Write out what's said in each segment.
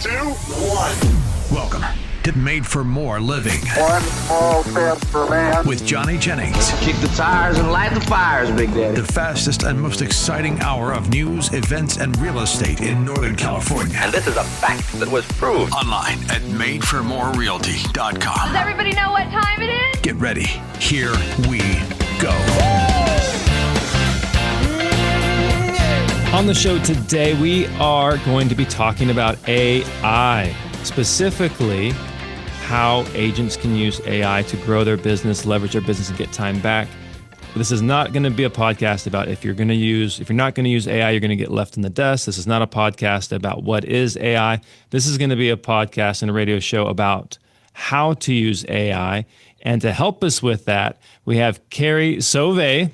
2, 1. Welcome to Made for More Living. One small step for man. With Johnny Jennings. Kick the tires and light the fires, Big Daddy. The fastest and most exciting hour of news, events, and real estate in Northern California. And this is a fact that was proved. Online at madeformorerealty.com. Does everybody know what time it is? Get ready. Here we go. On the show today, we are going to be talking about AI, specifically how agents can use AI to grow their business, leverage their business, and get time back. This is not going to be a podcast about if you're not going to use AI, you're going to get left in the dust. This is not a podcast about what is AI. This is going to be a podcast and a radio show about how to use AI. And to help us with that, we have Carrie Soave,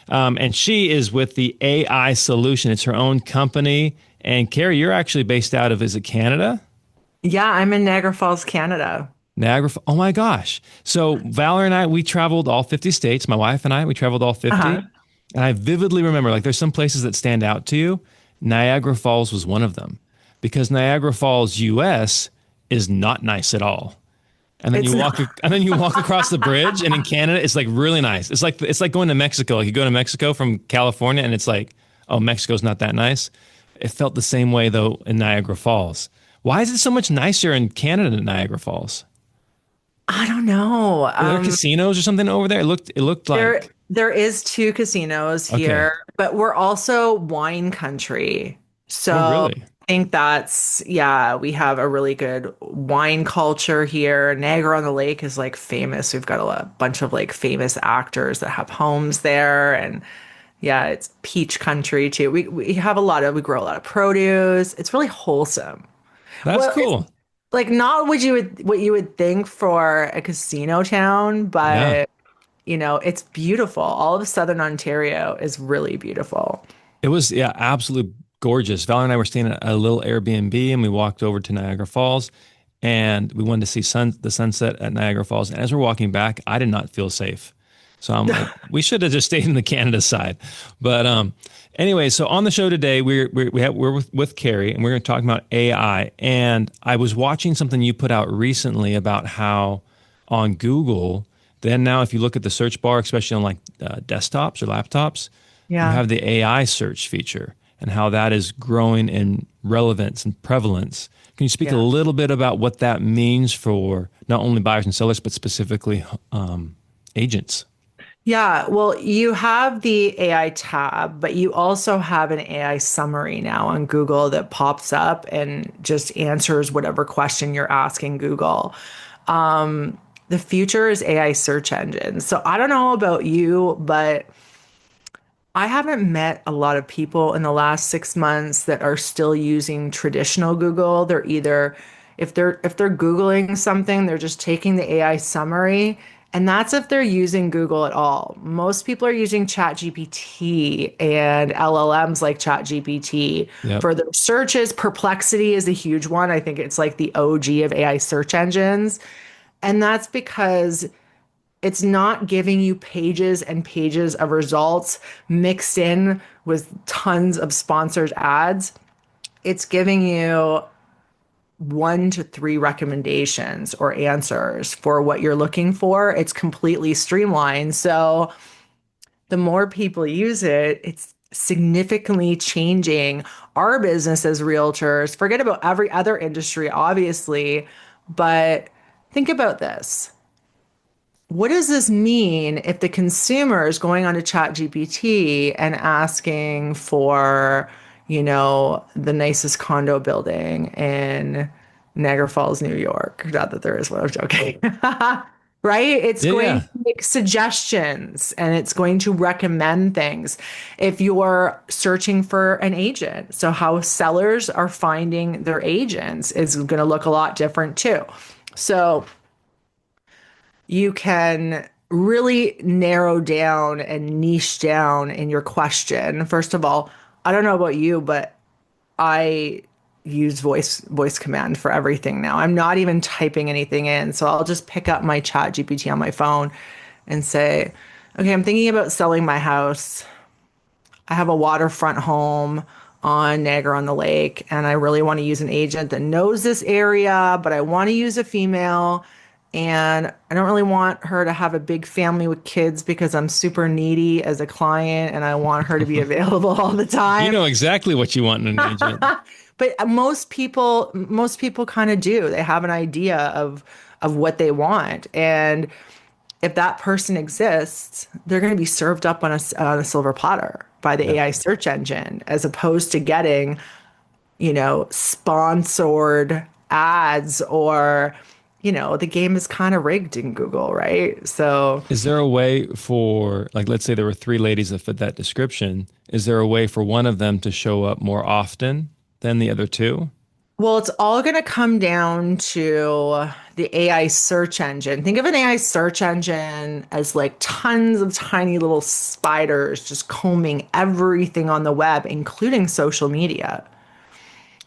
and she is with the AI Solution. It's her own company. And Carrie, you're actually based out of, is it Canada? Yeah, I'm in Niagara Falls, Canada. Oh my gosh. So Valerie and I, we traveled all 50 states. My wife and I, we traveled all 50. And I vividly remember, like, there's some places that stand out to you. Niagara Falls was one of them, because Niagara Falls, US is not nice at all. And then you walk across the bridge, and in Canada, it's like really nice. It's like going to Mexico. Like, you go to Mexico from California, and it's like, oh, Mexico's not that nice. It felt the same way though in Niagara Falls. Why is it so much nicer in Canada than Niagara Falls? I don't know. Are there casinos or something over there? It looked like there is 2 casinos here, but we're also wine country. So really? I think we have a really good wine culture here. Niagara on the Lake is like famous. We've got a bunch of like famous actors that have homes there, and yeah, it's peach country too. We grow a lot of produce. It's really wholesome. That's cool. Like, not what you would think for a casino town, but it's beautiful. All of Southern Ontario is really beautiful. It was, absolutely gorgeous. Valerie and I were staying at a little Airbnb, and we walked over to Niagara Falls, and we wanted to see the sunset at Niagara Falls. And as we're walking back, I did not feel safe. So I'm like, we should have just stayed in the Canada side. But anyway, so on the show today, we're with Carrie, and we're going to talk about AI. And I was watching something you put out recently about how on Google, then now if you look at the search bar, especially on like desktops or laptops, you have the AI search feature, and how that is growing in relevance and prevalence. Can you speak a little bit about what that means for not only buyers and sellers, but specifically agents? Yeah, well, you have the AI tab, but you also have an AI summary now on Google that pops up and just answers whatever question you're asking Google. The future is AI search engines. So I don't know about you, but I haven't met a lot of people in the last 6 months that are still using traditional Google. They're either, if they're Googling something, they're just taking the AI summary. And that's if they're using Google at all. Most people are using ChatGPT and LLMs like ChatGPT for their searches. Perplexity is a huge one. I think it's like the OG of AI search engines. And that's because it's not giving you pages and pages of results mixed in with tons of sponsored ads. It's giving you 1 to 3 recommendations or answers for what you're looking for. It's completely streamlined. So the more people use it, it's significantly changing our business as realtors. Forget about every other industry, obviously, but think about this. What does this mean if the consumer is going onto ChatGPT and asking for, the nicest condo building in Niagara Falls, New York? Not that there is one, I'm joking. Right? It's going to make suggestions, and it's going to recommend things. If you're searching for an agent, so how sellers are finding their agents is going to look a lot different too. So you can really narrow down and niche down in your question. First of all, I don't know about you, but I use voice command for everything now. I'm not even typing anything in. So I'll just pick up my ChatGPT on my phone and say, okay, I'm thinking about selling my house. I have a waterfront home. on Niagara-on-the-Lake, and I really want to use an agent that knows this area, but I want to use a female. And I don't really want her to have a big family with kids because I'm super needy as a client and I want her to be available all the You time. know exactly what you want in an agent. But most people kind of do. They have an idea of what they want. And if that person exists, they're going to be served up on a silver platter by the AI search engine, as opposed to getting, sponsored ads or, the game is kind of rigged in Google, right? So, Is there a way for, like, let's say there were three ladies that fit that description. Is there a way for one of them to show up more often than the other two? well, it's all going to come down to the AI search engine. Think of an AI search engine as like tons of tiny little spiders just combing everything on the web, including social media.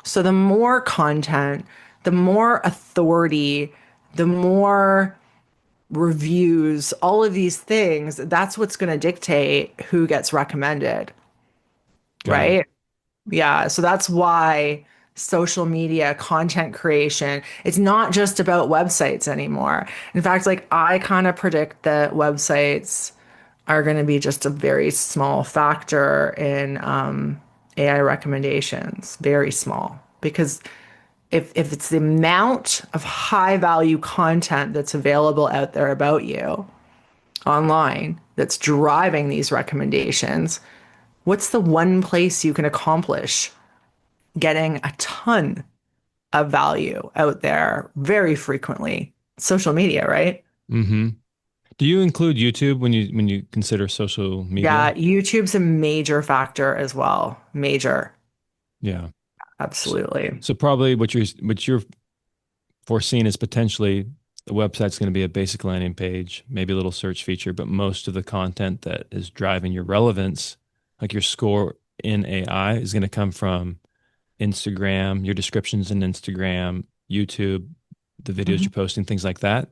So the more content, the more authority, the more reviews, all of these things, that's what's going to dictate who gets recommended, Got it. right? Yeah, so that's why social media content creation, it's not just about websites anymore. In fact, like I kind of predict that websites are going to be just a very small factor in AI recommendations, very small, because if it's the amount of high value content that's available out there about you online that's driving these recommendations, what's the one place you can accomplish getting a ton of value out there very frequently? Social media, right? Mm-hmm. Do you include YouTube when you consider social media? Yeah, YouTube's a major factor as well. Major. Yeah. Absolutely. So probably what you're foreseeing is potentially the website's going to be a basic landing page, maybe a little search feature, but most of the content that is driving your relevance, like your score in AI, is going to come from Instagram, your descriptions in Instagram, YouTube, the videos you're posting, things like that.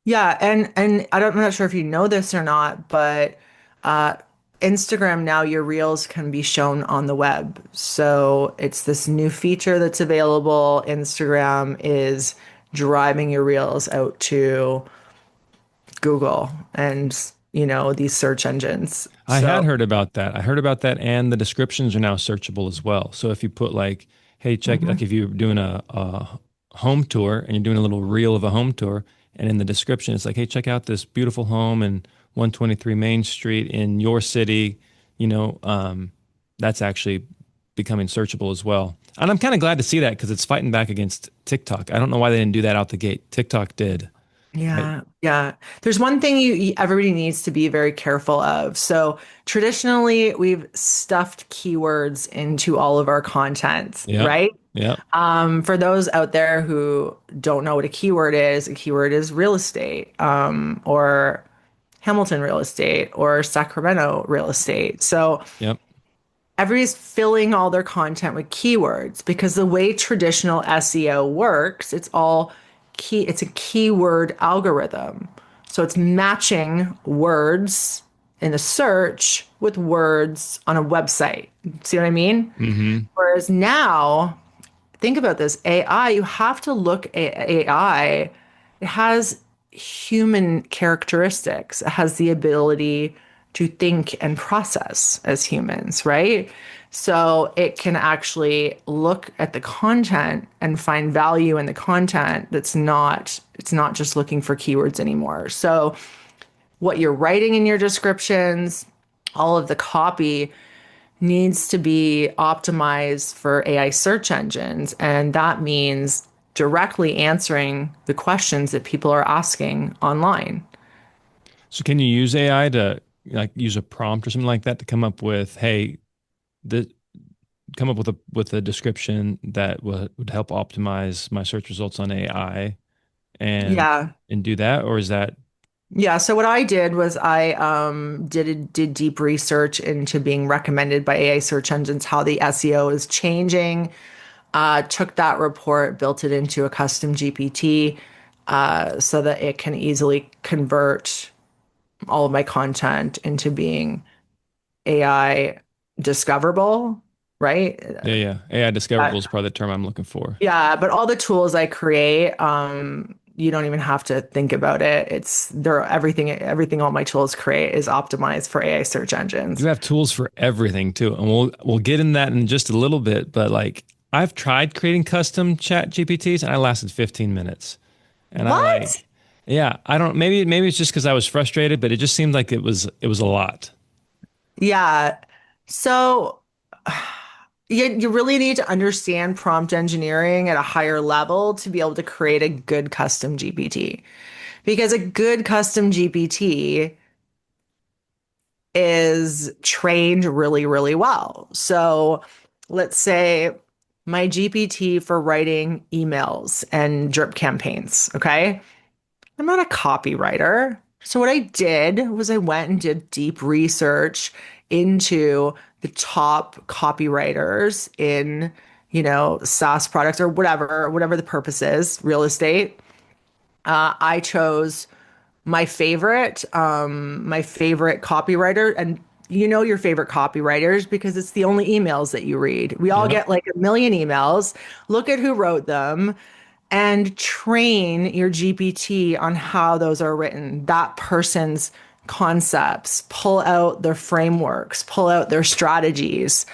Yeah, and I'm not sure if you know this or not, but uh, Instagram now, your reels can be shown on the web. So it's this new feature that's available. Instagram is driving your reels out to Google and these search engines. I had So heard about that. I heard about that, and the descriptions are now searchable as well. So if you put like, "Hey, check," like if you're doing a home tour and you're doing a little reel of a home tour, and in the description it's like, "Hey, check out this beautiful home in 123 Main Street in your city," that's actually becoming searchable as well. And I'm kind of glad to see that because it's fighting back against TikTok. I don't know why they didn't do that out the gate. TikTok did. Right? yeah, yeah. There's one thing everybody needs to be very careful of. So traditionally, we've stuffed keywords into all of our content, Yeah. right? Yeah. For those out there who don't know what a keyword is real estate, or Hamilton real estate, or Sacramento real estate. So Yep. everybody's filling all their content with keywords because the way traditional SEO works, it's a keyword algorithm. So it's matching words in a search with words on a website. See what I mean? Mm-hmm. Whereas now, think about this AI, you have to look at AI. It has human characteristics. It has the ability to think and process as humans, right? So it can actually look at the content and find value in the content it's not just looking for keywords anymore. So what you're writing in your descriptions, all of the copy needs to be optimized for AI search engines. And that means directly answering the questions that people are asking online. So can you use AI to like use a prompt or something like that to come up with, hey, the come up with a description that would help optimize my search results on AI and Yeah. and do that, or is that Yeah. So what I did was I did deep research into being recommended by AI search engines, how the SEO is changing. Took that report, built it into a custom GPT, so that it can easily convert all of my content into being AI discoverable, right? Yeah. AI discoverable is probably the term I'm looking for. Yeah, but all the tools I create, you don't even have to think about it. Everything all my tools create is optimized for AI search engines. You have tools for everything too. And we'll get in that in just a little bit, but like I've tried creating custom chat GPTs and I lasted 15 minutes. And What? I don't, maybe it's just because I was frustrated, but it just seemed like it was a lot. Yeah. So you really need to understand prompt engineering at a higher level to be able to create a good custom GPT. Because a good custom GPT is trained really, really well. So let's say my GPT for writing emails and drip campaigns, okay? I'm not a copywriter. So what I did was I went and did deep research into the top copywriters in, SaaS products or whatever the purpose is, real estate. I chose my favorite copywriter, and your favorite copywriters because it's the only emails that you read. We all get like a million emails. Look at who wrote them and train your GPT on how those are written, that person's concepts, pull out their frameworks, pull out their strategies,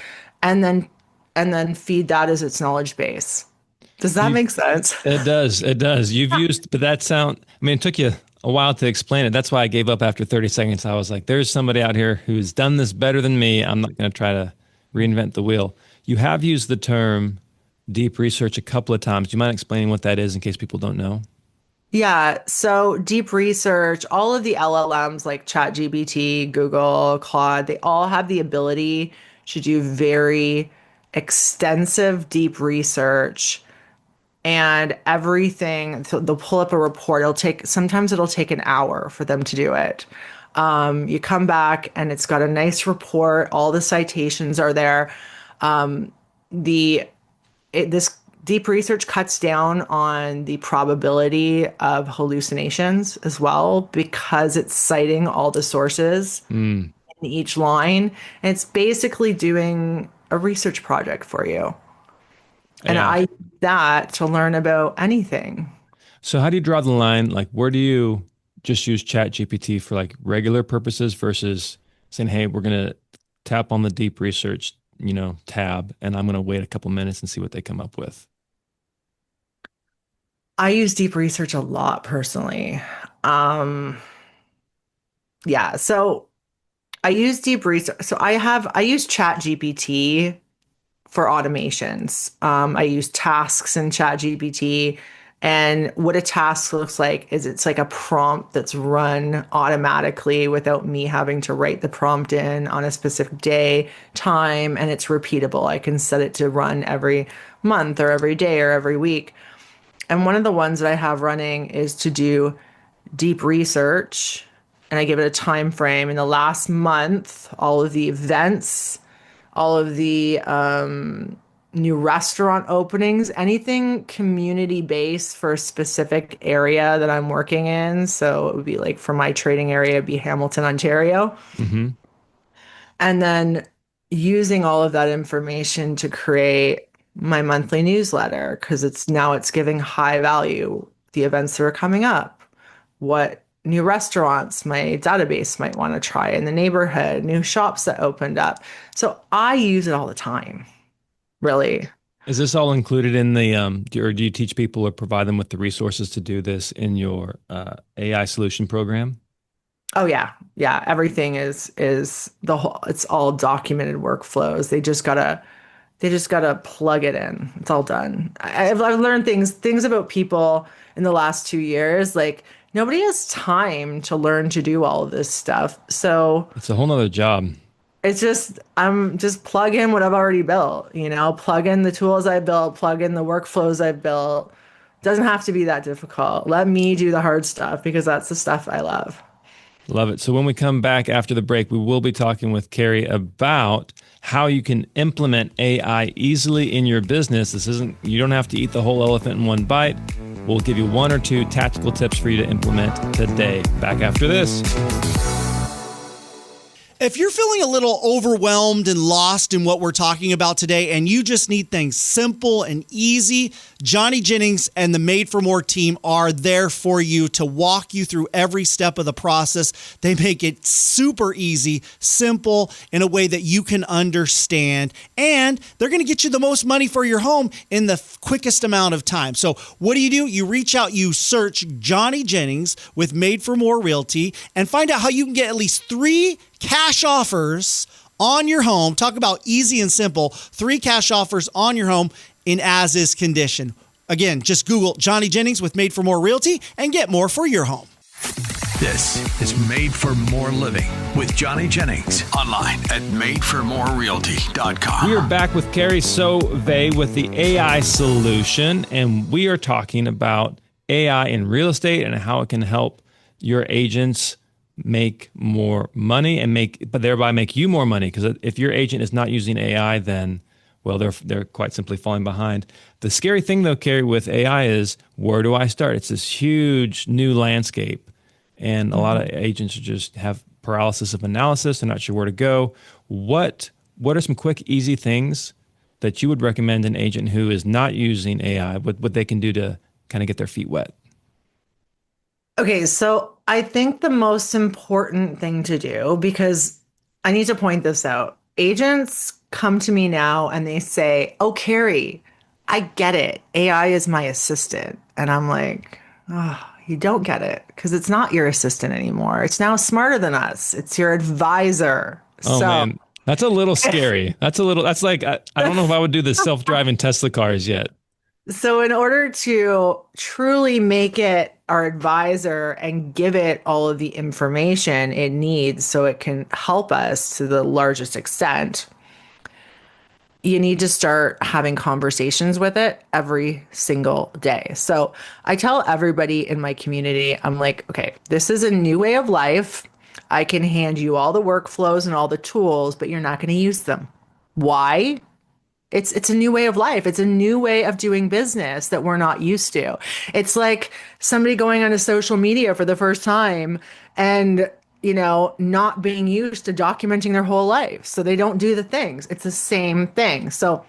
and then feed that as its knowledge base. Does that make sense? It does. It does. But it took you a while to explain it. That's why I gave up after 30 seconds. I was like, there's somebody out here who's done this better than me. I'm not going to try to reinvent the wheel. You have used the term deep research a couple of times. Do you mind explaining what that is in case people don't know? Yeah. So deep research, all of the LLMs like ChatGPT, Google, Claude, they all have the ability to do very extensive deep research and everything. So they'll pull up a report. Sometimes it'll take an hour for them to do it. You come back and it's got a nice report. All the citations are there. This deep research cuts down on the probability of hallucinations as well because it's citing all the sources in each line. And it's basically doing a research project for you. And I use that to learn about anything. So how do you draw the line? Like, where do you just use ChatGPT for like regular purposes versus saying, hey, we're going to tap on the deep research, tab, and I'm going to wait a couple minutes and see what they come up with? I use deep research a lot personally. So I use deep research. So I use ChatGPT for automations. I use tasks in ChatGPT, and what a task looks like is it's like a prompt that's run automatically without me having to write the prompt in on a specific day, time, and it's repeatable. I can set it to run every month or every day or every week. And one of the ones that I have running is to do deep research, and I give it a time frame. In the last month, all of the events, all of the new restaurant openings, anything community based for a specific area that I'm working in. So it would be like for my trading area, it'd be Hamilton, Ontario. Mm-hmm. And then using all of that information to create my monthly newsletter, because it's giving high value, the events that are coming up, what new restaurants my database might want to try in the neighborhood, new shops that opened up. So I use it all the time, really. Is this all included in the, or do you teach people or provide them with the resources to do this in your AI solution program? Oh yeah. Yeah. Everything is it's all documented workflows. They just gotta plug it in. It's all done. I've learned things about people in the last 2 years. Like nobody has time to learn to do all of this stuff. So it's a whole nother job. It's I'm just plug in what I've already built, plug in the tools I built, plug in the workflows I built. It doesn't have to be that difficult. Let me do the hard stuff because that's the stuff I love. Love it. So when we come back after the break, we will be talking with Carrie about how you can implement AI easily in your business. You don't have to eat the whole elephant in one bite. We'll give you 1 or 2 tactical tips for you to implement today. Back after this. If you're feeling a little overwhelmed and lost in what we're talking about today, and you just need things simple and easy, Johnny Jennings and the Made for More team are there for you to walk you through every step of the process. They make it super easy, simple, in a way that you can understand, and they're going to get you the most money for your home in the quickest amount of time. So what do? You reach out, you search Johnny Jennings with Made for More Realty, and find out how you can get at least 3 cash offers on your home. Talk about easy and simple. 3 cash offers on your home in as-is condition. Again, just Google Johnny Jennings with Made for More Realty and get more for your home. This is Made for More Living with Johnny Jennings. Online at madeformorerealty.com. We are back with Carrie Soave with the AI solution, and we are talking about AI in real estate and how it can help your agents make more money but thereby make you more money. Because if your agent is not using AI, then, well, they're quite simply falling behind. The scary thing, though, Carrie, with AI is, where do I start? It's this huge new landscape, and a lot of agents just have paralysis of analysis. They're not sure where to go. What are some quick, easy things that you would recommend an agent who is not using AI, what they can do to kind of get their feet wet? Okay, so I think the most important thing to do, because I need to point this out, agents come to me now and they say, "Oh, Carrie, I get it. AI is my assistant." And I'm like, "Oh, you don't get it, because it's not your assistant anymore. It's now smarter than us. It's your advisor." Oh, man. That's a little scary. That's like, I don't know if I would do the self-driving Tesla cars yet. So in order to truly make it our advisor and give it all of the information it needs so it can help us to the largest extent, you need to start having conversations with it every single day. So I tell everybody in my community, I'm like, okay, this is a new way of life. I can hand you all the workflows and all the tools, but you're not going to use them. Why? It's a new way of life. It's a new way of doing business that we're not used to. It's like somebody going onto social media for the first time and, not being used to documenting their whole life. So they don't do the things. It's the same thing. So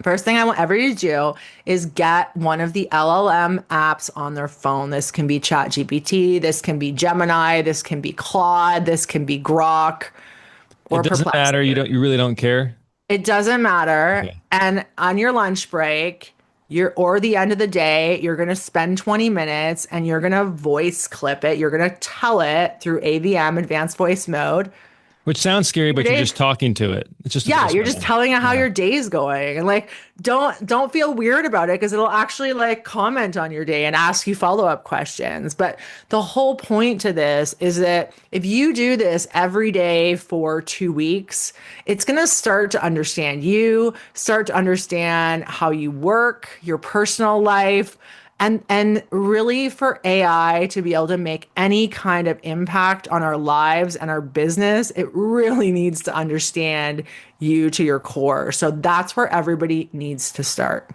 first thing I want everybody to do is get one of the LLM apps on their phone. This can be ChatGPT. This can be Gemini. This can be Claude. This can be Grok. Or it doesn't matter. You really don't care. It doesn't matter. Okay. And on your lunch break, or the end of the day, you're going to spend 20 minutes and you're going to voice clip it. You're going to tell it through AVM, advanced voice mode. Which sounds scary, but you're just talking to it. It's just you're just telling it how your day's going, and like don't feel weird about it, because it'll actually like comment on your day and ask you follow-up questions. But the whole point to this is that if you do this every day for 2 weeks, it's going to start to understand you, start to understand how you work, your personal life. And really, for AI to be able to make any kind of impact on our lives and our business, it really needs to understand you to your core. So that's where everybody needs to start.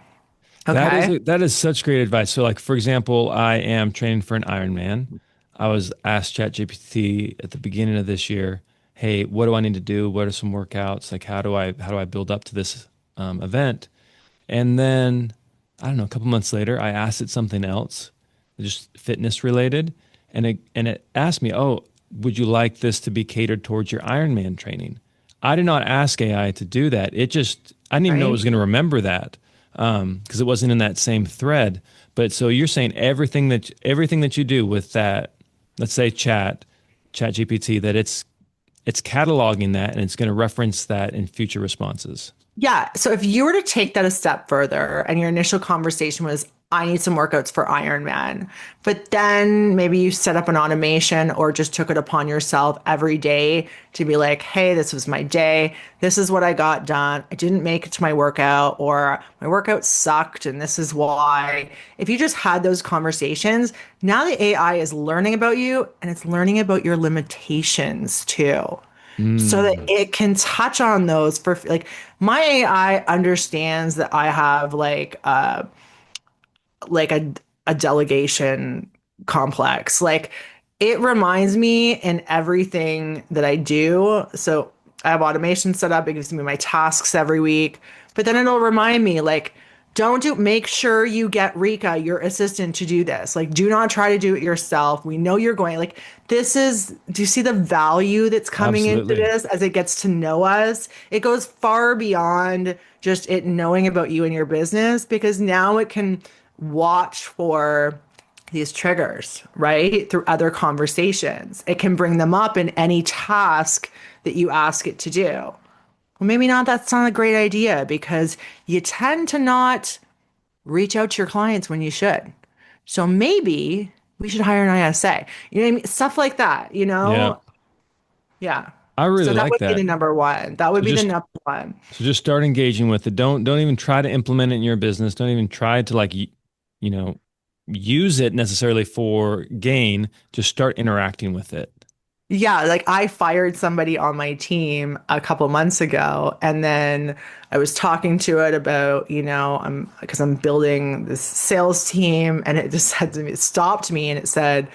Okay. That is such great advice. So, like, for example, I am training for an Ironman. I was asked ChatGPT at the beginning of this year, "Hey, what do I need to do? What are some workouts? Like, how do I build up to this event?" And then, I don't know, a couple months later, I asked it something else, just fitness related. And it asked me, "Oh, would you like this to be catered towards your Ironman training?" I did not ask AI to do that. I didn't even know it was going to remember that, because it wasn't in that same thread. But so you're saying everything that you do with that, let's say ChatGPT, that it's cataloging that and it's going to reference that in future responses. Yeah. So if you were to take that a step further and your initial conversation was, "I need some workouts for Ironman," but then maybe you set up an automation or just took it upon yourself every day to be like, "Hey, this was my day. This is what I got done. I didn't make it to my workout," or "My workout sucked and this is why." If you just had those conversations, now the AI is learning about you and it's learning about your limitations too. So that it can touch on those for, like, my AI understands that I have like a delegation complex. Like, It reminds me in everything that I do. So I have automation set up. It gives me my tasks every week. But then it'll remind me, like, make sure you get Rika, your assistant, to do this. Like, do not try to do it yourself. We know you're going, like, do you see the value that's coming into Absolutely. this as it gets to know us? It goes far beyond just it knowing about you and your business, because now it can watch for these triggers, right? Through other conversations. It can bring them up in any task that you ask it to do. Well, maybe not. That's not a great idea, because you tend to not reach out to your clients when you should. So maybe we should hire an ISA. You know what I mean? Stuff like that, Yeah. Yeah. I really So that like would be that. the number one. That would So be the just number one. so just start engaging with it. Don't even try to implement it in your business. Don't even try to you know, use it necessarily for gain. Just start interacting with it. Yeah, like I fired somebody on my team a couple months ago, and then I was talking to it about, I'm building this sales team, and it just said to me, it stopped me, and it said,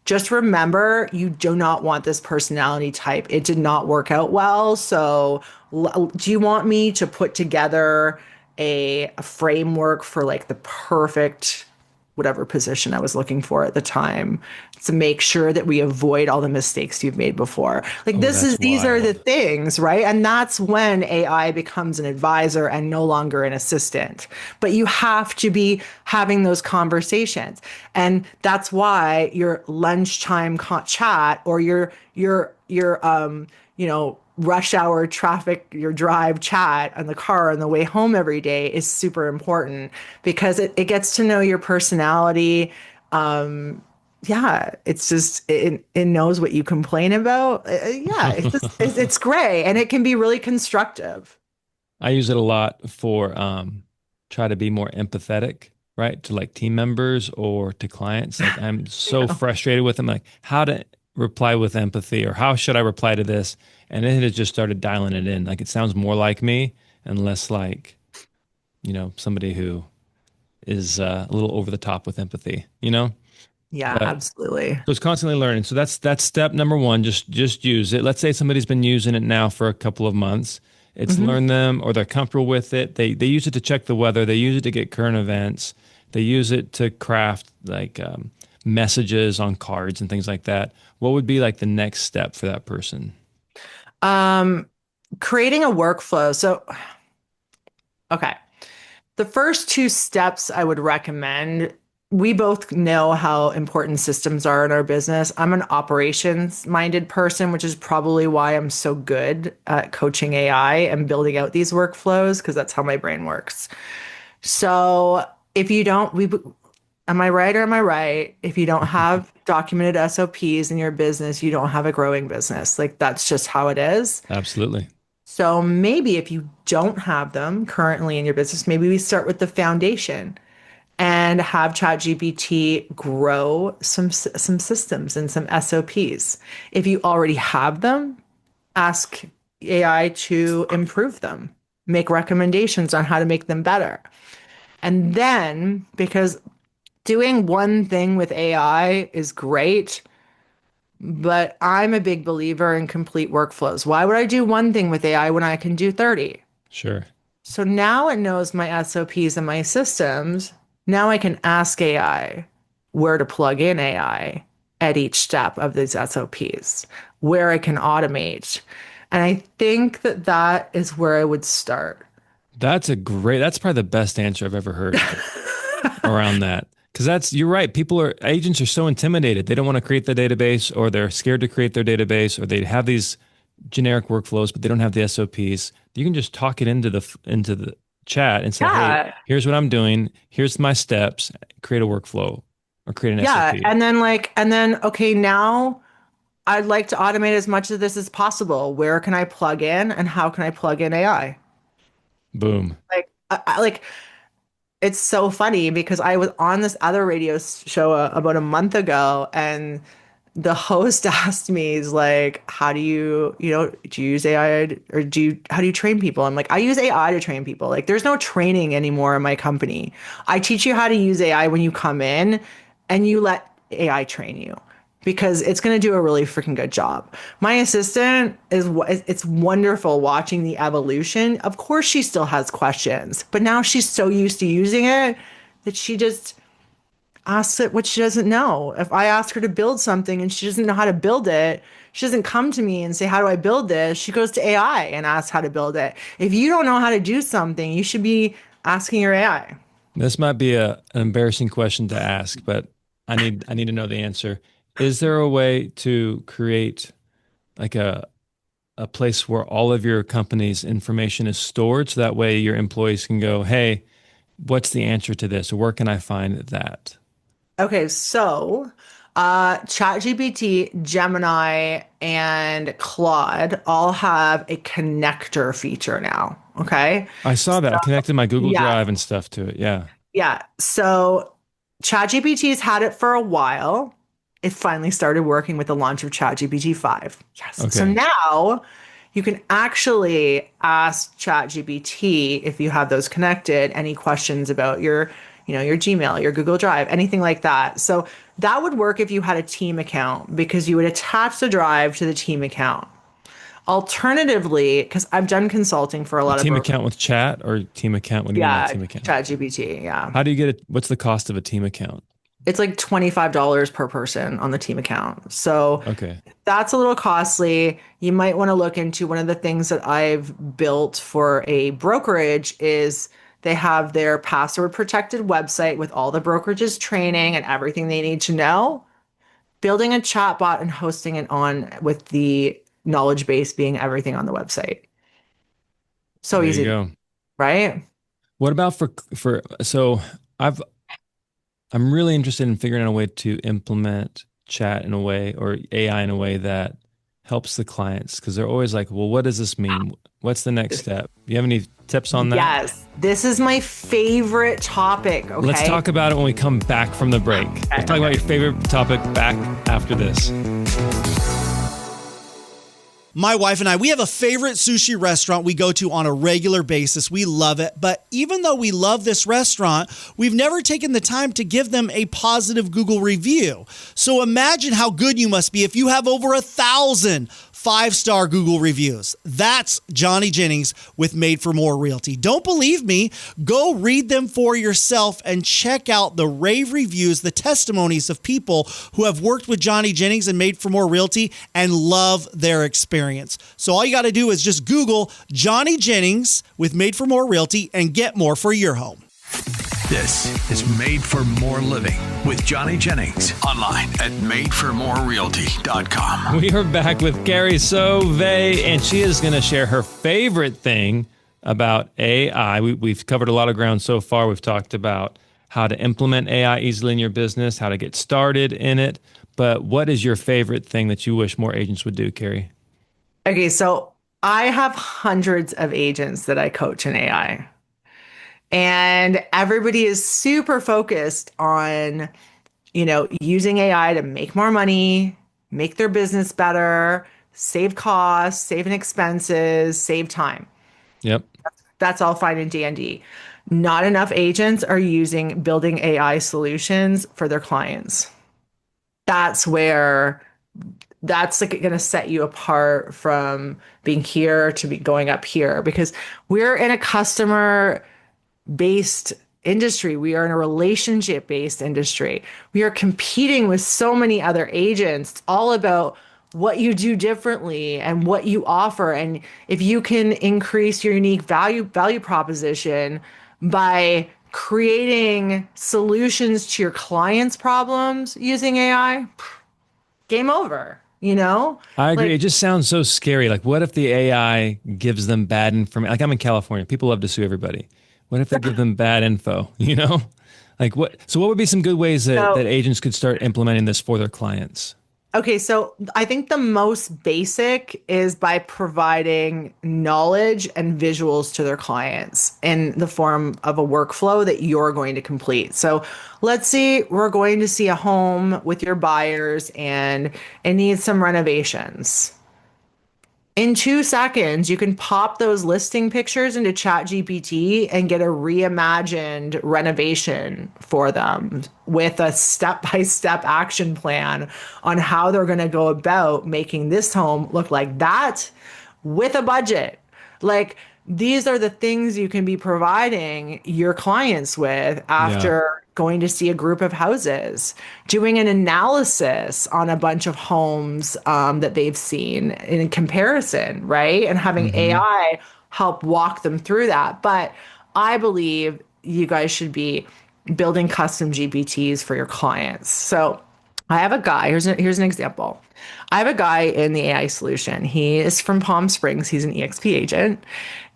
just remember, you do not want this personality type. It did not work out well. So, do you want me to put together a framework for like the perfect whatever position I was looking for at the time, to make sure that we avoid all the mistakes you've made before? Like, Oh, that's these are the wild. things, right? And that's when AI becomes an advisor and no longer an assistant. But you have to be having those conversations. And that's why your lunchtime chat, or your rush hour traffic, your drive chat on the car on the way home every day is super important, because it gets to know your personality. Yeah, it's just, it knows what you complain about. Yeah, it's great, and it can be really constructive. I use it a lot for try to be more empathetic, right? To like team members or to clients. Like I'm so frustrated with them, like how to reply with empathy, or how should I reply to this? And it has just started dialing it in. Like it sounds more like me and less like, somebody who is a little over the top with empathy. Yeah, But absolutely. so it's constantly learning. So that's step number one. Just use it. Let's say somebody's been using it now for a couple of months. It's Mhm. learned them, or they're comfortable with it. They use it to check the weather. They use it to get current events. They use it to craft like messages on cards and things like that. What would be like the next step for that person? Um, Creating a workflow. So, okay. The first two steps I would recommend, we both know how important systems are in our business. I'm an operations minded person, which is probably why I'm so good at coaching AI and building out these workflows, because that's how my brain works. So if you don't, am I right or am I right? If you don't have documented SOPs in your business, you don't have a growing business. Like, that's just how it is. Absolutely. So maybe if you don't have them currently in your business, maybe we start with the foundation and have ChatGPT grow some systems and some SOPs. If you already have them, ask AI to improve them, make recommendations on how to make them better. And then, because doing one thing with AI is great, but I'm a big believer in complete workflows. Why would I do one thing with AI when I can do 30? Sure. So now it knows my SOPs and my systems. Now I can ask AI where to plug in AI at each step of these SOPs, where I can automate. And I think that is where I would start. That's probably the best answer I've ever heard around that. Because agents are so intimidated. They don't want to create the database, or they're scared to create their database, or they have these generic workflows, but they don't have the SOPs. You can just talk it into the chat and say, hey, Yeah. here's what I'm doing. Here's my steps. Create a workflow or create an Yeah. SOP. And then, okay, now I'd like to automate as much of this as possible. Where can I plug in, and how can I plug in AI? Boom. Like, like, it's so funny, because I was on this other radio show about a month ago, and the host asked me, he's like, how do do you use AI, or how do you train people? I'm like, I use AI to train people. Like, there's no training anymore in my company. I teach you how to use AI when you come in, and you let AI train you. because it's going to do a really freaking good job. My assistant it's wonderful watching the evolution. Of course, she still has questions, but now she's so used to using it that she just asks it what she doesn't know. If I ask her to build something and she doesn't know how to build it, she doesn't come to me and say, how do I build this? She goes to AI and asks how to build it. If you don't know how to do something, you should be asking your AI. This might be an embarrassing question to ask, but I need to know the answer. Is there a way to create like a place where all of your company's information is stored so that way your employees can go, hey, what's the answer to this? Or where can I find that? Okay, so ChatGPT, Gemini, and Claude all have a connector feature now. Okay. I saw that. I connected my Google yeah. Drive and stuff to it. Yeah. Yeah. So ChatGPT's had it for a while. It finally started working with the launch of ChatGPT 5. Yes. Okay. So now you can actually ask ChatGPT, if you have those connected, any questions about your Gmail, your Google Drive, anything like that. So that would work if you had a team account, because you would attach the drive to the team account. Alternatively, because I've done consulting for a lot of team account with chat or team account? What do you mean by team account? ChatGPT. Yeah. How do you get it? What's the cost of a team account? It's like $25 per person on the team account. So okay, that's a little costly. You might want to look into one of the things that I've built for a brokerage is they have their password protected website with all the brokerages training and everything they need to know. Building a chatbot and hosting it on with the knowledge base being everything on the website. So there easy, you go. Right? What about so I'm really interested in figuring out a way to implement chat in a way or AI in a way that helps the clients, because they're always like, well, what does this mean? What's the next step? Do you have any tips on that? Yes. This is my favorite topic. Okay. Let's talk about it when we come back from the break. Let's talk about your favorite topic back after this. My wife and I, we have a favorite sushi restaurant we go to on a regular basis. We love it. But even though we love this restaurant, we've never taken the time to give them a positive Google review. So imagine how good you must be if you have over 1,000 5-star Google reviews. That's Johnny Jennings with Made for More Realty. Don't believe me? Go read them for yourself and check out the rave reviews, the testimonies of people who have worked with Johnny Jennings and Made for More Realty and love their experience. So all you got to do is just Google Johnny Jennings with Made for More Realty and get more for your home. This is Made for More Living with Johnny Jennings, online at madeformorerealty.com. We are back with Carrie Soave, and she is going to share her favorite thing about AI. We've covered a lot of ground so far. We've talked about how to implement AI easily in your business, how to get started in it. But what is your favorite thing that you wish more agents would do, Carrie? Okay, so I have hundreds of agents that I coach in AI. And everybody is super focused on, using AI to make more money, make their business better, save costs, save expenses, save time. Yep. That's all fine and dandy. Not enough agents are building AI solutions for their clients. That's where that's like going to set you apart from being here to be going up here, because we're in a customer-based industry. We are in a relationship-based industry. We are competing with so many other agents. It's all about what you do differently and what you offer. And if you can increase your unique value proposition by creating solutions to your clients' problems using AI, game over. I agree. It just sounds so scary. Like, what if the AI gives them bad information? Like, I'm in California. People love to sue everybody. What if they give them bad info? Like what? So what would be some good ways that agents could start implementing this for their clients? Okay, so I think the most basic is by providing knowledge and visuals to their clients in the form of a workflow that you're going to complete. So let's say we're going to see a home with your buyers and it needs some renovations. In 2 seconds, you can pop those listing pictures into ChatGPT and get a reimagined renovation for them with a step-by-step action plan on how they're going to go about making this home look like that with a budget. Like, these are the things you can be providing your clients with after going to see a group of houses, doing an analysis on a bunch of homes that they've seen in comparison, right? And having AI help walk them through that. But I believe you guys should be building custom GPTs for your clients. So I have a guy, here's an example. I have a guy in the AI solution. He is from Palm Springs. He's an EXP agent.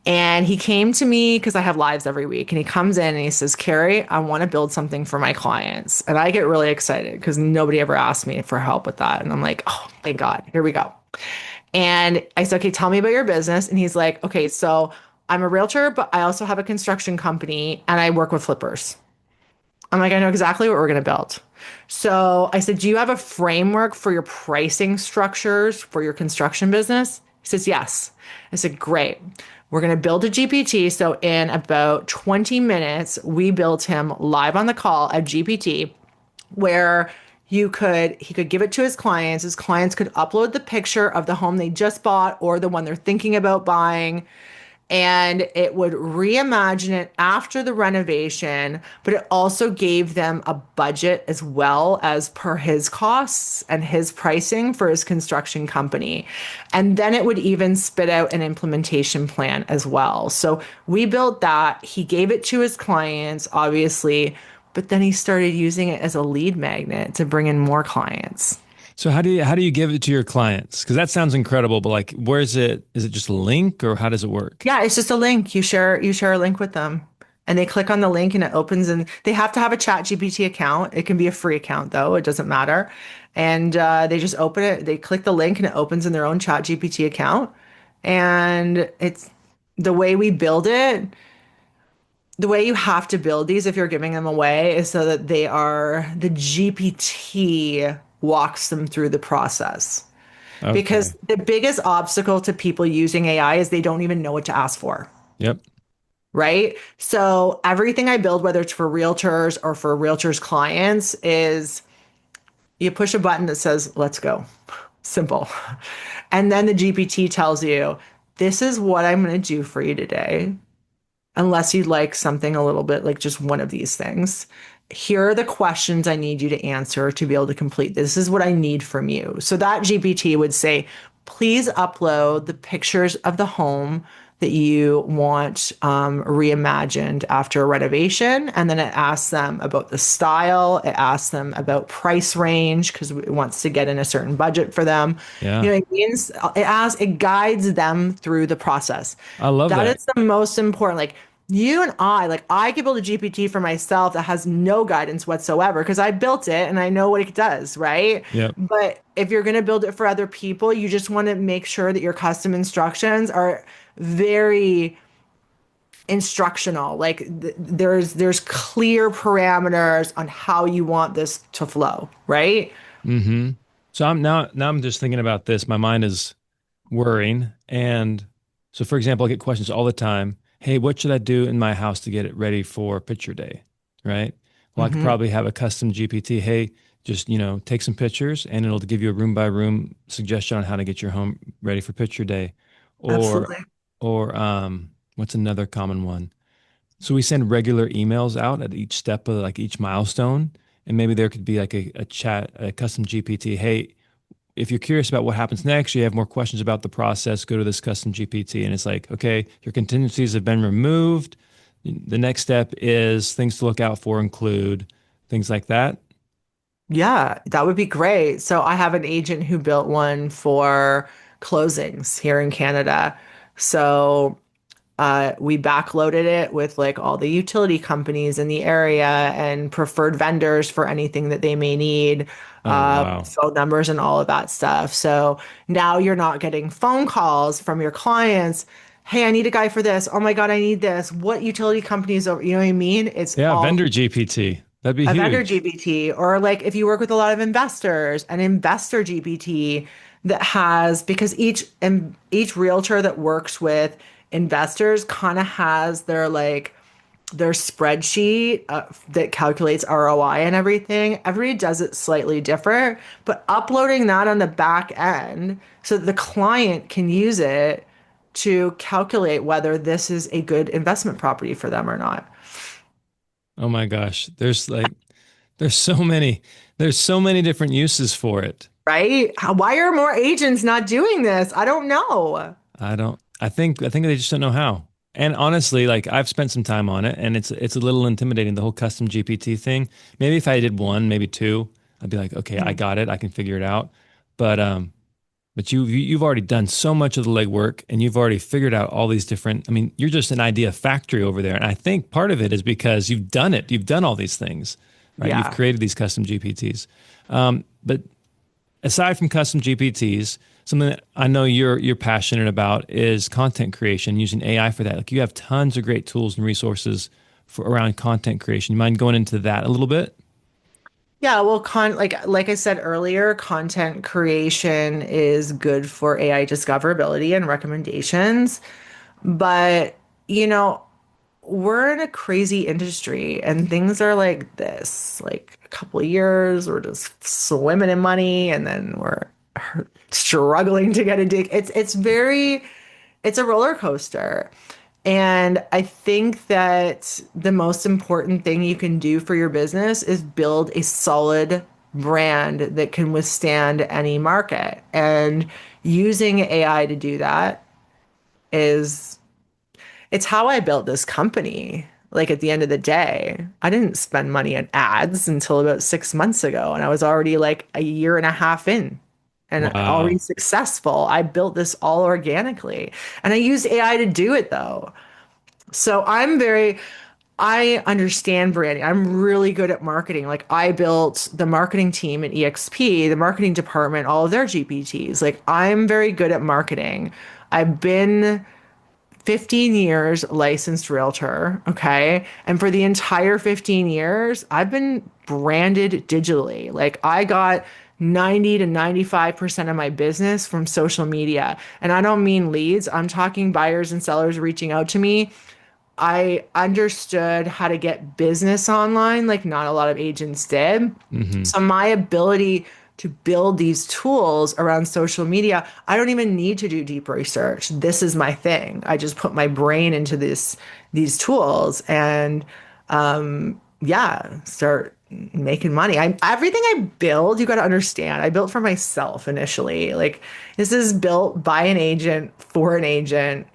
And he came to me because I have lives every week. And he comes in and he says, Carrie, I want to build something for my clients. And I get really excited because nobody ever asked me for help with that. And I'm like, oh, thank God. Here we go. And I said, okay, tell me about your business. And he's like, okay, so I'm a realtor, but I also have a construction company and I work with flippers. I'm like, I know exactly what we're going to build. So I said, do you have a framework for your pricing structures for your construction business? He says, yes. I said, great. We're going to build a GPT. So in about 20 minutes, we built him live on the call a GPT where he could give it to his clients. His clients could upload the picture of the home they just bought or the one they're thinking about buying. And it would reimagine it after the renovation, but it also gave them a budget as well as per his costs and his pricing for his construction company. And then it would even spit out an implementation plan as well. So we built that. He gave it to his clients, obviously, but then he started using it as a lead magnet to bring in more clients. So how do you give it to your clients? Because that sounds incredible, but like, where is it? Is it just a link or how does it work? Yeah, it's just a link. You share a link with them and they click on the link and it opens, and they have to have a ChatGPT account. It can be a free account though. It doesn't matter. And they just open it. They click the link and it opens in their own ChatGPT account. And it's the way we build it. The way you have to build these if you're giving them away is so that the GPT walks them through the process. Okay. Because the biggest obstacle to people using AI is they don't even know what to ask for. Yep. Right? So everything I build, whether it's for realtors or for realtors' clients, is you push a button that says, let's go. Simple. And then the GPT tells you, this is what I'm going to do for you today. Unless you'd like something a little bit like just one of these things. Here are the questions I need you to answer to be able to complete. This is what I need from you. So that GPT would say, please upload the pictures of the home that you want reimagined after a renovation. And then it asks them about the style. It asks them about price range because it wants to get in a certain budget for them. Yeah. You know what it means? It guides them through the process. I love that. That is the most important. Like, you and I could build a GPT for myself that has no guidance whatsoever because I built it and I know what it does, right? Yep. But if you're going to build it for other people, you just want to make sure that your custom instructions are very instructional. Like there's clear parameters on how you want this to flow, right? Mm-hmm. So I'm just thinking about this. My mind is worrying. And so, for example, I get questions all the time. Hey, what should I do in my house to get it ready for picture day? Right? Well, I could probably have a custom GPT. Hey, just, take some pictures and it'll give you a room by room suggestion on how to get your home ready for picture day. Absolutely. Or what's another common one? So we send regular emails out at each step of like each milestone. And maybe there could be like a custom GPT. Hey, if you're curious about what happens next, you have more questions about the process, go to this custom GPT. And it's like, okay, your contingencies have been removed. The next step is things to look out for include things like that. Yeah, that would be great. So I have an agent who built one for closings here in Canada. So we backloaded it with like all the utility companies in the area and preferred vendors for anything that they may need, wow. phone numbers and all of that stuff. So now you're not getting phone calls from your clients. Hey, I need a guy for this. Oh my God, I need this. What utility companies over? You know what I mean? It's vendor GPT. That'd be huge. Vendor GPT, or like if you work with a lot of investors, an investor GPT that has, because each realtor that works with investors kind of has their spreadsheet that calculates ROI and everything. Everybody does it slightly different, but uploading that on the back end so that the client can use it to calculate whether this is a good investment property for them or not. Oh my gosh. There's so many different uses for it. Right? Why are more agents not doing this? I don't know. I think they just don't know how. And honestly, like I've spent some time on it and it's a little intimidating, the whole custom GPT thing. Maybe if I did one, maybe two, I'd be like, okay, I got it. I can figure it out. But you've already done so much of the legwork and you've already figured out all these different, I mean, you're just an idea factory over there. And I think part of it is because you've done it. You've done all these things, right? Yeah. You've created these custom GPTs. But aside from custom GPTs, something that I know you're passionate about is content creation, using AI for that. Like you have tons of great tools and resources around content creation. You mind going into that a little bit? Yeah, well, like I said earlier, content creation is good for AI discoverability and recommendations. But, we're in a crazy industry and things are like this. Like a couple of years, we're just swimming in money and then we're struggling to get a dig. It's a roller coaster. And I think that the most important thing you can do for your business is build a solid brand that can withstand any market. And using AI to do that it's how I built this company. Like at the end of the day, I didn't spend money on ads until about 6 months ago. And I was already like a year and a half in and already successful. I built this all organically and I used AI to do it though. So I understand branding. I'm really good at marketing. Like I built the marketing team at EXP, the marketing department, all of their GPTs. Like I'm very good at marketing. I've been 15 years licensed realtor. Okay. And for the entire 15 years, I've been branded digitally. Like I got 90 to 95% of my business from social media. And I don't mean leads. I'm talking buyers and sellers reaching out to me. I understood how to get business online, like not a lot of agents did. Mm-hmm. So my ability to build these tools around social media, I don't even need to do deep research. This is my thing. I just put my brain into these tools and start making money. Everything I build, you got to understand, I built for myself initially. Like this is built by an agent for an agent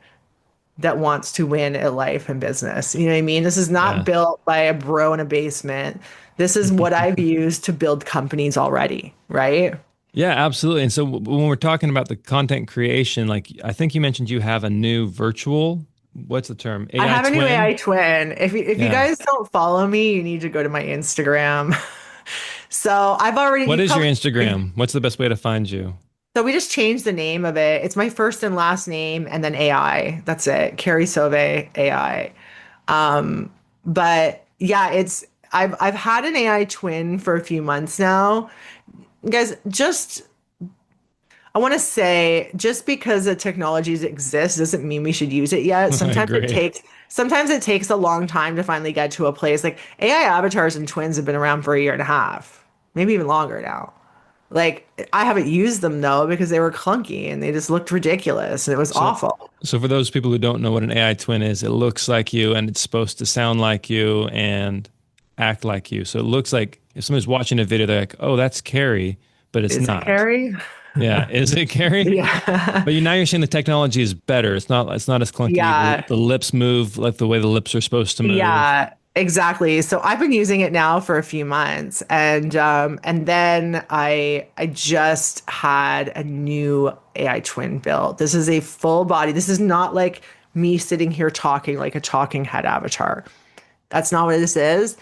that wants to win at life and business. You know what I mean? This is not built by a bro in a basement. This is what I've used to build companies already, right? Yeah, absolutely. And so when we're talking about the content creation, like I think you mentioned you have a new virtual, what's the term? I have a new AI twin. If you guys don't follow me, you need to go to my Instagram. So I've already... What is your Instagram? What's the best way to find you? So we just changed the name of it. It's my first and last name and then AI. That's it. Carrie Soave AI. But yeah, I've had an AI twin for a few months now. Guys, I want to say just because the technologies exist doesn't mean we should use it yet. Sometimes it takes a long time to finally get to a place. Like AI avatars and twins have been around for a year and a half, maybe even longer now. Like I haven't used them though because they were clunky and they just looked ridiculous and it was awful. So for those people who don't know what an AI twin is, it looks like you and it's supposed to sound like you and act like you. So it looks like if somebody's watching a video, they're like, "Oh, that's Carrie," but it's not. Is it Carrie? Yeah, is it Carrie? Yeah. But now you're saying the technology is better. It's not as clunky. Yeah. The lips move like the way the lips are supposed to move. Yeah. Exactly. So I've been using it now for a few months, and then I just had a new AI twin built. This is a full body. This is not like me sitting here talking like a talking head avatar. That's not what this is.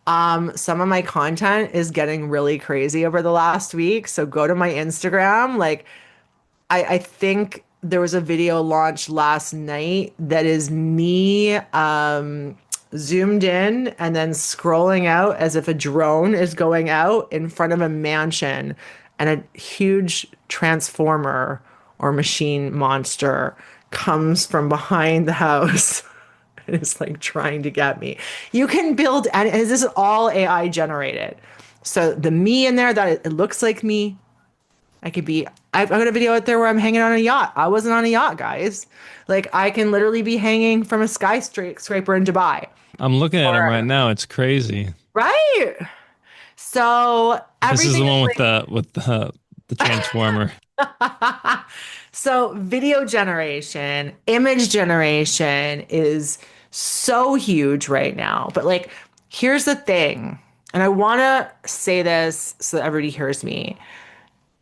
Some of my content is getting really crazy over the last week. So go to my Instagram. Like I think there was a video launched last night that is me zoomed in and then scrolling out as if a drone is going out in front of a mansion and a huge transformer or machine monster comes from behind the house and is like trying to get me. You can build, and this is all AI generated. So the me in there, that it looks like me. I've got a video out there where I'm hanging on a yacht. I wasn't on a yacht, guys. Like, I can literally be hanging from a skyscraper in Dubai. I'm looking at him right now. It's crazy. Right? So This is the one like, with the transformer. So video generation, image generation is so huge right now. But like, here's the thing, and I want to say this so that everybody hears me.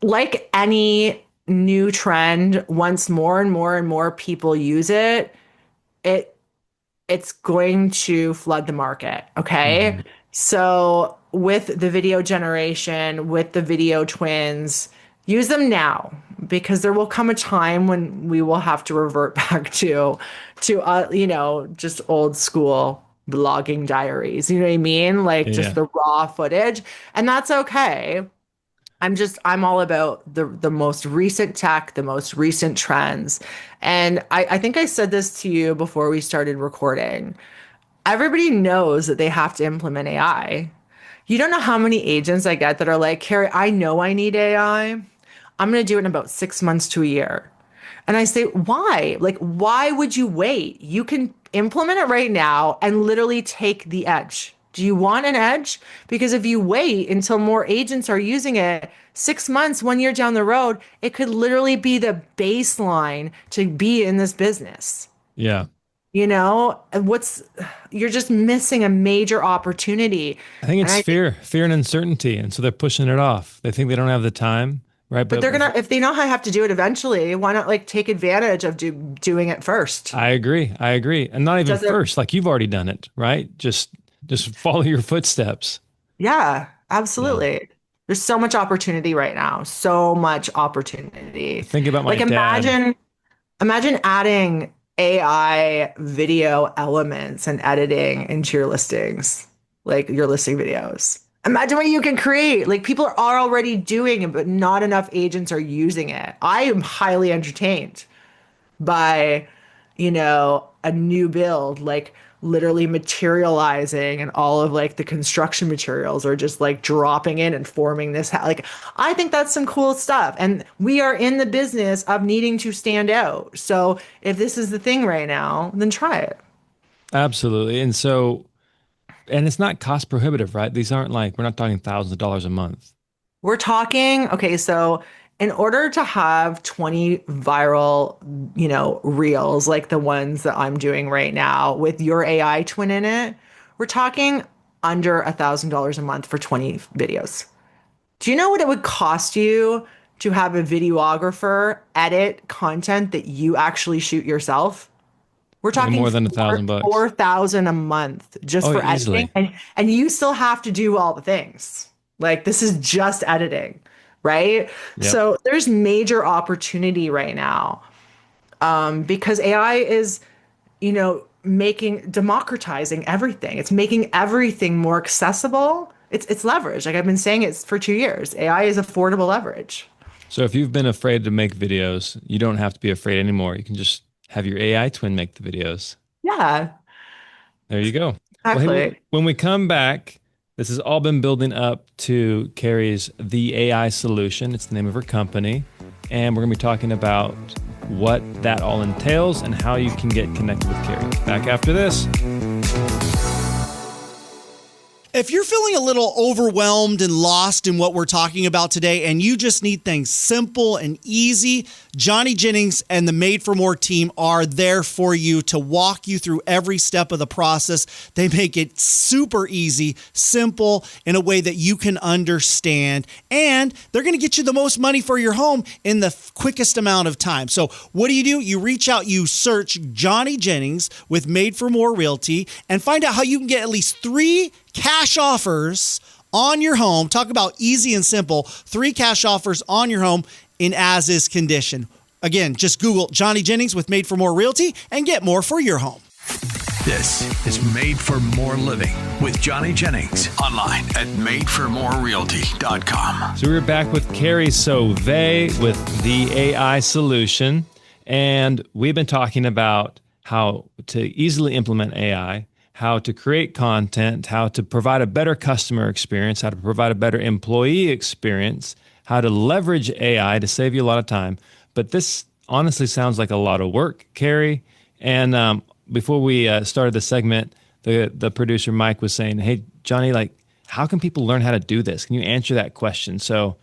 Like any new trend, once more and more and more people use it, it's going to flood the market. Okay. Mm-hmm. So with the video generation, with the video twins, use them now, because there will come a time when we will have to revert back to just old school blogging diaries. You know what I mean? Like just the raw footage, and that's okay. I'm all about the most recent tech, the most recent trends. And I think I said this to you before we started recording. Everybody knows that they have to implement AI. You don't know how many agents I get that are like, Carrie, I know I need AI. I'm going to do it in about 6 months to a year. And I say, why? Like, why would you wait? You can implement it right now and literally take the edge. Do you want an edge? Because if you wait until more agents are using it, 6 months, 1 year down the road, it could literally be the baseline to be in this business. Yeah. You know, you're just missing a major opportunity. I think it's fear and uncertainty. And so they're pushing it off. They think they don't have the time. Right. But they're going to, if they know how to have to do it eventually, why not like take advantage of doing it first? I agree. And not even first, like you've already done it, right? Just follow your footsteps. Yeah, absolutely. Yeah. There's so much opportunity right now. So much opportunity. Think about my dad. Imagine adding AI video elements and editing into your listings, like your listing videos. Imagine what you can create. Like, people are already doing it, but not enough agents are using it. I am highly entertained by, a new build, like literally materializing, and all of like the construction materials are just like dropping in and forming this. Like, I think that's some cool stuff. And we are in the business of needing to stand out. So if this is the thing right now, then try it. Absolutely. And it's not cost prohibitive, right? These aren't like, we're not talking thousands of dollars a month. We're talking, okay, so in order to have 20 viral, reels like the ones that I'm doing right now with your AI twin in it, we're talking under $1,000 a month for 20 videos. Do you know what it would cost you to have a videographer edit content that you actually shoot yourself? We're talking more than $1,000 bucks. $4,000 a month just for editing. And you still have to do all the things. Like, this is just editing, right? Yep. So there's major opportunity right now, because AI is, democratizing everything. It's making everything more accessible. It's leverage. Like I've been saying it for 2 years. AI is affordable leverage. So if you've been afraid to make videos, you don't have to be afraid anymore. You can just have your AI twin make the videos. Yeah. There you go. Exactly. Well, hey, when we come back, this has all been building up to Carrie's The AI Solution. It's the name of her company. And we're going to be talking about what that all entails and how you can get connected with Carrie. Back after this. If you're feeling a little overwhelmed and lost in what we're talking about today, and you just need things simple and easy, Johnny Jennings and the Made for More team are there for you to walk you through every step of the process. They make it super easy, simple, in a way that you can understand, and they're going to get you the most money for your home in the quickest amount of time. So what do? You reach out, you search Johnny Jennings with Made for More Realty, and find out how you can get at least 3 cash offers on your home. Talk about easy and simple. 3 cash offers on your home in as-is condition. Again, just Google Johnny Jennings with Made for More Realty and get more for your home. This is Made for More Living with Johnny Jennings online at madeformorerealty.com. So we're back with Carrie Soave with the AI solution. And we've been talking about how to easily implement AI, how to create content, how to provide a better customer experience, how to provide a better employee experience, how to leverage AI to save you a lot of time. But this honestly sounds like a lot of work, Carrie. And before we started the segment, the producer, Mike, was saying, hey, Johnny, like, how can people learn how to do this? Can you answer that question? So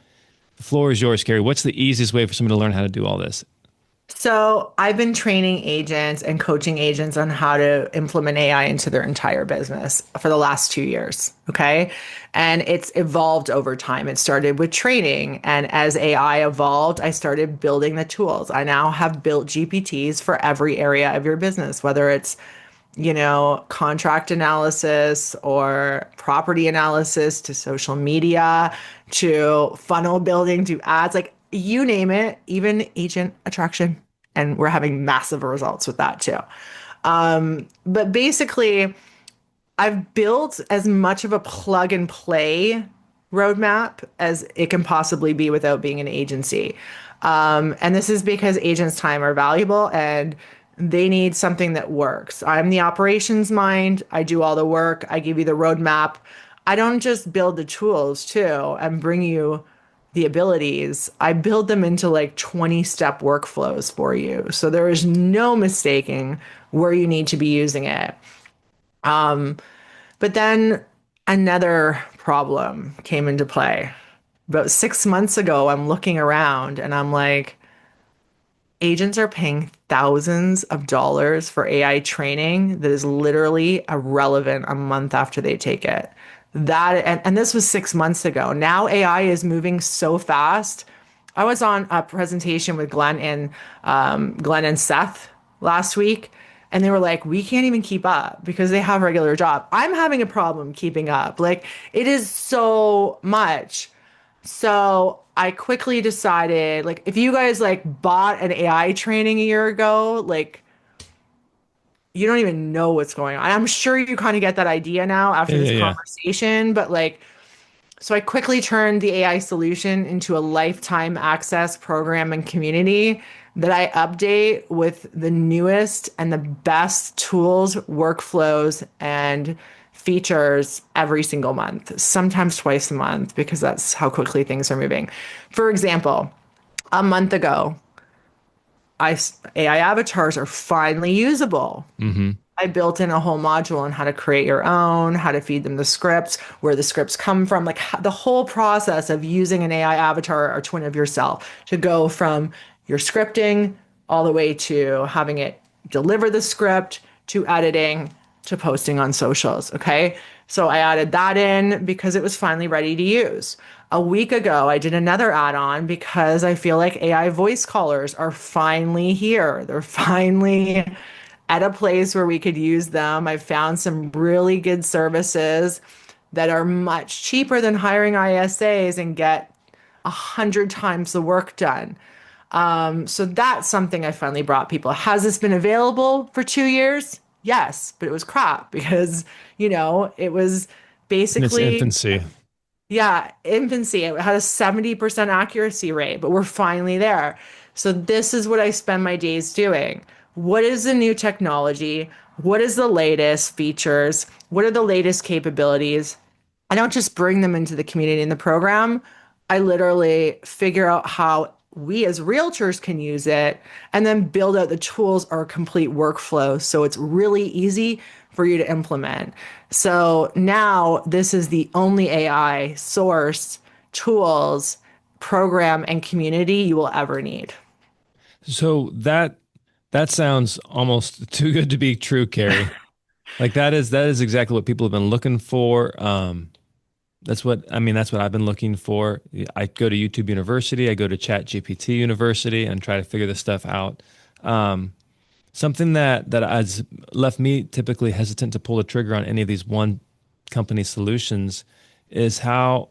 the floor is yours, Carrie. What's the easiest way for someone to learn how to do all this? So I've been training agents and coaching agents on how to implement AI into their entire business for the last 2 years. Okay. And it's evolved over time. It started with training. And as AI evolved, I started building the tools. I now have built GPTs for every area of your business, whether it's, contract analysis or property analysis to social media to funnel building to ads, like you name it, even agent attraction. And we're having massive results with that too. But basically, I've built as much of a plug and play roadmap as it can possibly be without being an agency. And this is because agents' time are valuable and they need something that works. I'm the operations mind. I do all the work. I give you the roadmap. I don't just build the tools too and bring you the abilities. I build them into like 20-step workflows for you. So there is no mistaking where you need to be using it. But then another problem came into play. About 6 months ago, I'm looking around and I'm like, agents are paying thousands of dollars for AI training that is literally irrelevant a month after they take it. And this was 6 months ago. Now AI is moving so fast. I was on a presentation with Glenn and Seth last week, and they were like, we can't even keep up because they have a regular job. I'm having a problem keeping up. Like, it is so much. So I quickly decided, like, if you guys like bought an AI training a year ago, like, you don't even know what's going on. I'm sure you kind of get that idea now after this conversation, but like, so I quickly turned the AI solution into a lifetime access program and community that I update with the newest and the best tools, workflows, and features every single month, sometimes twice a month, because that's how quickly things are moving. For example, a month ago, AI avatars are finally usable. Mm-hmm. I built in a whole module on how to create your own, how to feed them the scripts, where the scripts come from, like the whole process of using an AI avatar or twin of yourself to go from your scripting all the way to having it deliver the script to editing to posting on socials. Okay. So I added that in because it was finally ready to use. A week ago, I did another add-on because I feel like AI voice callers are finally here. They're finally at a place where we could use them. I've found some really good services that are much cheaper than hiring ISAs and get 100 times the work done. So that's something I finally brought people. Has this been available for 2 years? Yes, but it was crap because, it was basically in its infancy. Yeah, infancy. It had a 70% accuracy rate, but we're finally there. So this is what I spend my days doing. What is the new technology? What is the latest features? What are the latest capabilities? I don't just bring them into the community in the program. I literally figure out how we as realtors can use it and then build out the tools or complete workflow. So it's really easy for you to implement. So now this is the only AI source, tools, program, and community you will ever need. So that sounds almost too good to be true, Carrie. Like that is exactly what people have been looking for. That's what I've been looking for. I go to YouTube University, I go to Chat GPT University and try to figure this stuff out. Something that has left me typically hesitant to pull the trigger on any of these one company solutions is how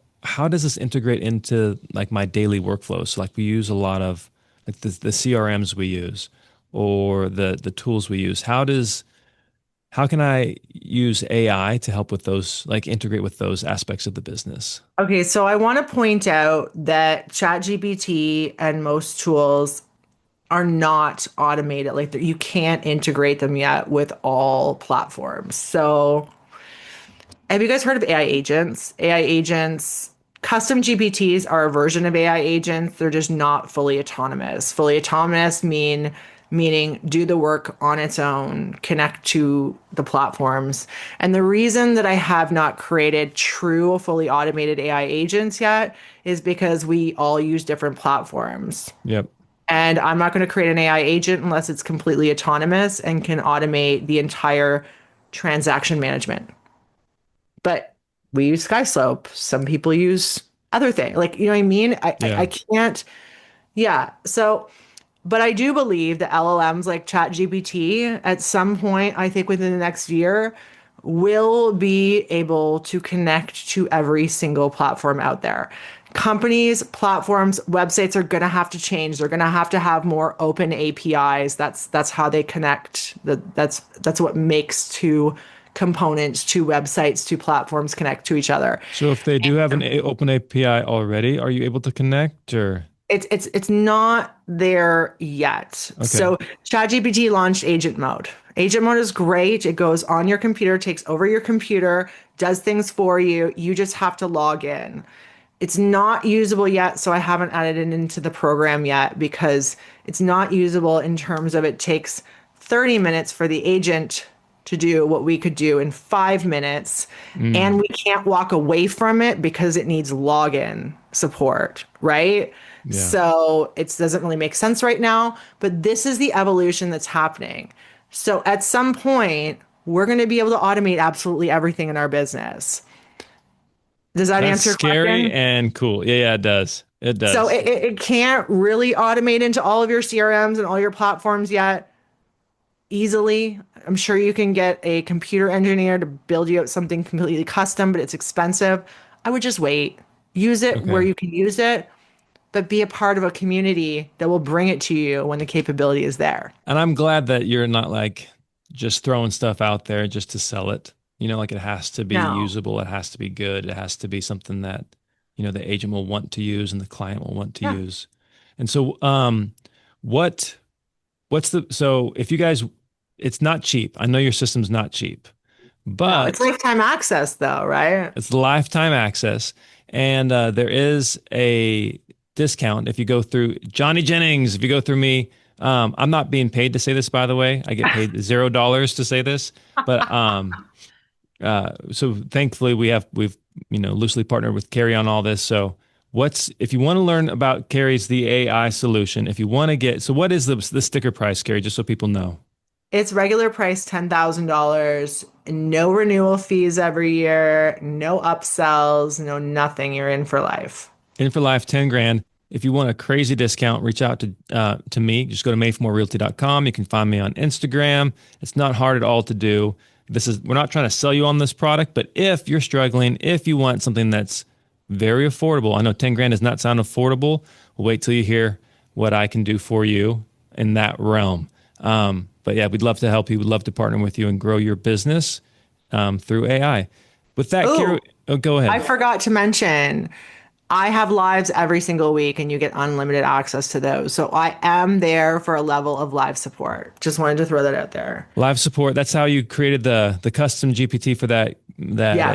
does this integrate into like my daily workflows? So like we use a lot of like the CRMs we use or the tools we use. How does how can I use AI to help with those, like integrate with those aspects of the business? Okay, so I want to point out that ChatGPT and most tools are not automated. Like you can't integrate them yet with all platforms. So have you guys heard of AI agents? AI agents, custom GPTs are a version of AI agents. They're just not fully autonomous. Fully autonomous meaning do the work on its own, connect to the platforms. And the reason that I have not created true fully automated AI agents yet is because we all use different platforms. Yep. And I'm not going to create an AI agent unless it's completely autonomous and can automate the entire transaction management. But we use SkySlope. Some people use other things. Like, you know what I mean? I can't. Yeah. So, but I do believe that LLMs like ChatGPT at some point, I think within the next year, will be able to connect to every single platform out there. Companies, platforms, websites are going to have to change. They're going to have more open APIs. That's how they connect. That's what makes two components, two websites, two platforms connect to each other. So if they do have an open API already, are you able to connect or? It's not there yet. Okay. So ChatGPT launched agent mode. Agent mode is great. It goes on your computer, takes over your computer, does things for you. You just have to log in. It's not usable yet, so I haven't added it into the program yet because it's not usable in terms of it takes 30 minutes for the agent to do what we could do in 5 minutes, and we can't walk away from it because it needs login support, right? Yeah. So it doesn't really make sense right now, but this is the evolution that's happening. So at some point, we're going to be able to automate absolutely everything in our business. Does that answer your question? Scary and cool. Yeah, it does. It does. So it can't really automate into all of your CRMs and all your platforms yet easily. I'm sure you can get a computer engineer to build you out something completely custom, but it's expensive. I would just wait. Use it where you can use it, but be a part of a community that will bring it to you when the capability is there. And I'm glad that you're not like just throwing stuff out there just to sell it. You know, like it has to be usable. It has to be good. It has to be something that, you know, the agent will want to use and the client will want to use. And so, so if you guys, it's not cheap. I know your system's not cheap, but it's lifetime access though, right? It's lifetime access. And there is a discount if you go through Johnny Jennings. If you go through me, I'm not being paid to say this, by the way. I get paid $0 to say this, but so thankfully we've loosely partnered with Carrie on all this. So if you want to learn about Carrie's the AI solution, if you want to get, so what is the sticker price, Carrie, just so people know? It's regular price $10,000, no renewal fees every year, no upsells, no nothing. You're in for life. In for life, 10 grand. If you want a crazy discount, reach out to me. Just go to madeformorerealty.com. You can find me on Instagram. It's not hard at all to do. We're not trying to sell you on this product, but if you're struggling, if you want something that's very affordable, I know 10 grand does not sound affordable. We'll wait till you hear what I can do for you in that realm. But yeah, we'd love to help you. We'd love to partner with you and grow your business through AI. With that, Carrie, go ahead. I forgot to mention, I have lives every single week and you get unlimited access to those. So I am there for a level of live support. Just wanted to throw that out there. Live support. That's how you created the custom GPT for that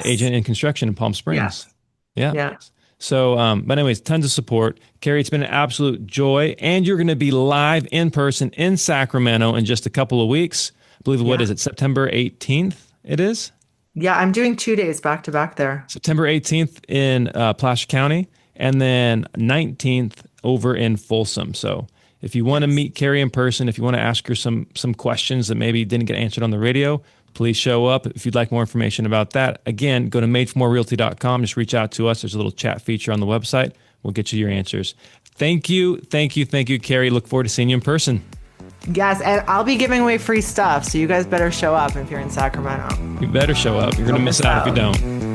agent in construction in Palm Springs. Yes. Yeah. So, but anyways, tons of support. Carrie, it's been an absolute joy. And you're going to be live in person in Sacramento in just a couple of weeks. I believe, what is it, September 18th it is? Yeah, I'm doing 2 days back to back there. September 18th in Placer County, and then 19th over in Folsom. So if you want to meet Carrie in person, if you want to ask her some questions that maybe didn't get answered on the radio, please show up. If you'd like more information about that, again, go to madeformorerealty.com. Just reach out to us. There's a little chat feature on the website. We'll get you your answers. Thank you, Carrie. Look forward to seeing you in person. Yes, and I'll be giving away free stuff, so you guys better show up if you're in Sacramento. You better show up. You're going to miss out if you don't.